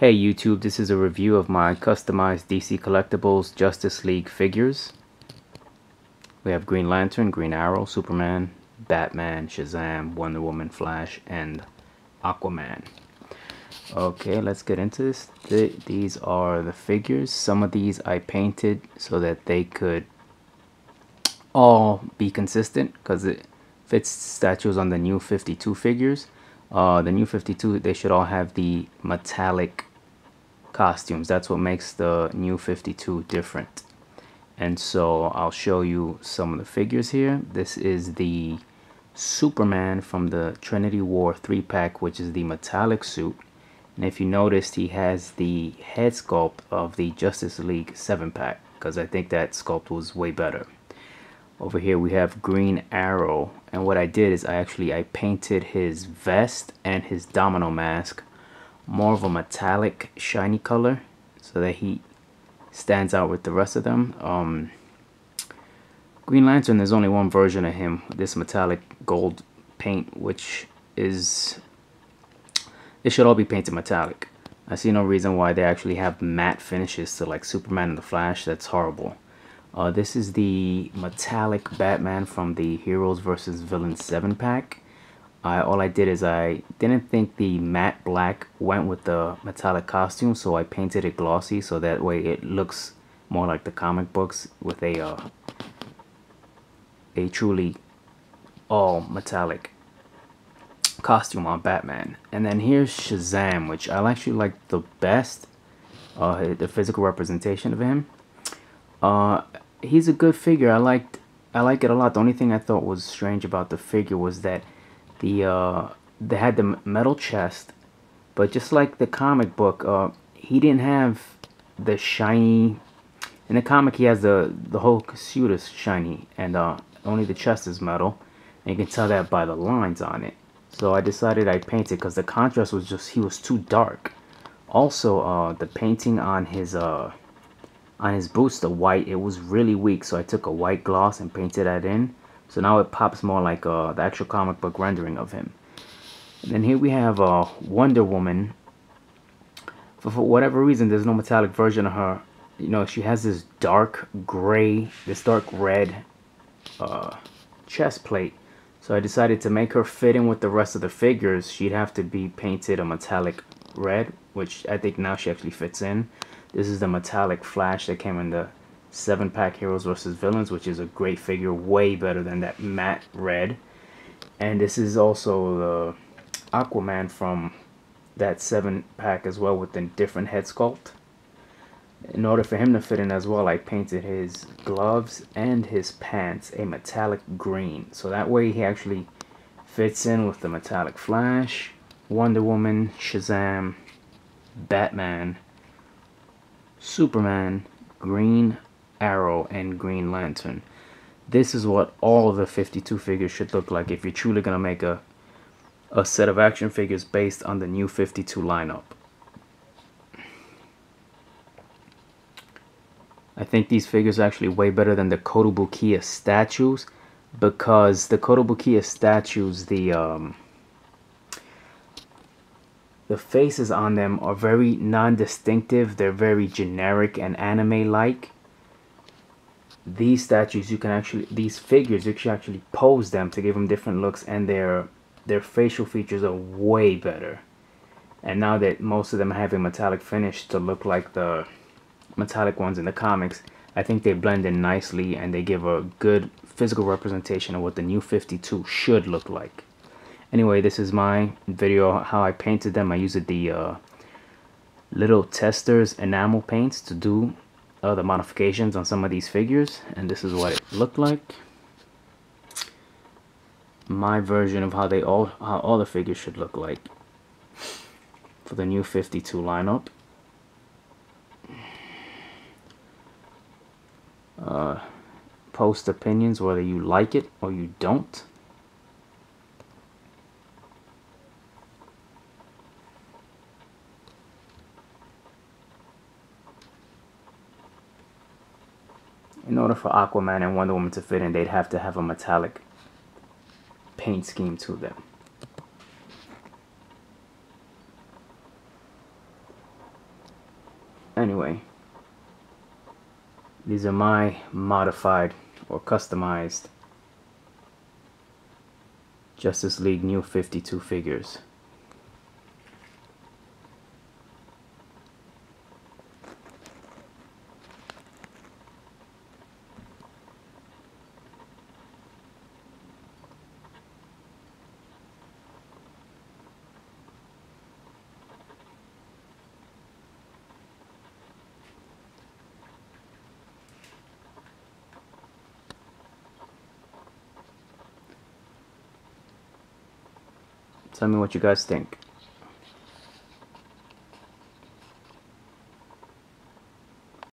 Hey YouTube, this is a review of my customized DC Collectibles Justice League figures. We have Green Lantern, Green Arrow, Superman, Batman, Shazam, Wonder Woman, Flash, and Aquaman. Okay, let's get into this. These are the figures. Some of these I painted so that they could all be consistent because it fits statues on the new 52 figures. The new 52, they should all have the metallic costumes. That's what makes the new 52 different. And so I'll show you some of the figures here. This is the Superman from the Trinity War 3-pack, which is the metallic suit. And if you noticed, he has the head sculpt of the Justice League 7-pack, because I think that sculpt was way better. Over here we have Green Arrow, and what I did is I painted his vest and his domino mask more of a metallic shiny color so that he stands out with the rest of them. Green Lantern, there's only one version of him, this metallic gold paint, which is, it should all be painted metallic. I see no reason why they actually have matte finishes to like Superman and the Flash. That's horrible. This is the metallic Batman from the Heroes vs. Villains 7-pack. All I did is I didn't think the matte black went with the metallic costume, so I painted it glossy so that way it looks more like the comic books with a truly all metallic costume on Batman. And then here's Shazam, which I actually like the best, the physical representation of him. He's a good figure. I like it a lot. The only thing I thought was strange about the figure was that they had the metal chest, but just like the comic book, he didn't have the shiny. In the comic, he has the whole suit is shiny, and only the chest is metal. And you can tell that by the lines on it. So I decided I'd paint it because the contrast was just, he was too dark. Also, the painting on his boots, the white, it was really weak, so I took a white gloss and painted that in. So now it pops more like the actual comic book rendering of him. And then here we have Wonder Woman. For whatever reason, there's no metallic version of her. You know, she has this dark gray, this dark red chest plate. So I decided to make her fit in with the rest of the figures. She'd have to be painted a metallic red, which I think now she actually fits in. This is the metallic Flash that came in the 7-pack Heroes vs. Villains, which is a great figure, way better than that matte red. And this is also the Aquaman from that 7-pack as well, with a different head sculpt. In order for him to fit in as well, I painted his gloves and his pants a metallic green, so that way he actually fits in with the metallic Flash, Wonder Woman, Shazam, Batman, Superman, Green Arrow, and Green Lantern. This is what all of the 52 figures should look like if you're truly going to make a set of action figures based on the new 52 lineup. I think these figures are actually way better than the Kotobukiya statues, because the Kotobukiya statues, the faces on them are very non-distinctive. They're very generic and anime-like. These statues, these figures, you can actually pose them to give them different looks, and their facial features are way better. And now that most of them have a metallic finish to look like the metallic ones in the comics, I think they blend in nicely and they give a good physical representation of what the new 52 should look like. Anyway, this is my video how I painted them. I used the little testers enamel paints to do the modifications on some of these figures, and this is what it looked like. My version of how all the figures should look like for the new 52 lineup. Post opinions whether you like it or you don't. In order for Aquaman and Wonder Woman to fit in, they'd have to have a metallic paint scheme to them. Anyway, these are my modified or customized Justice League New 52 figures. Tell me what you guys think.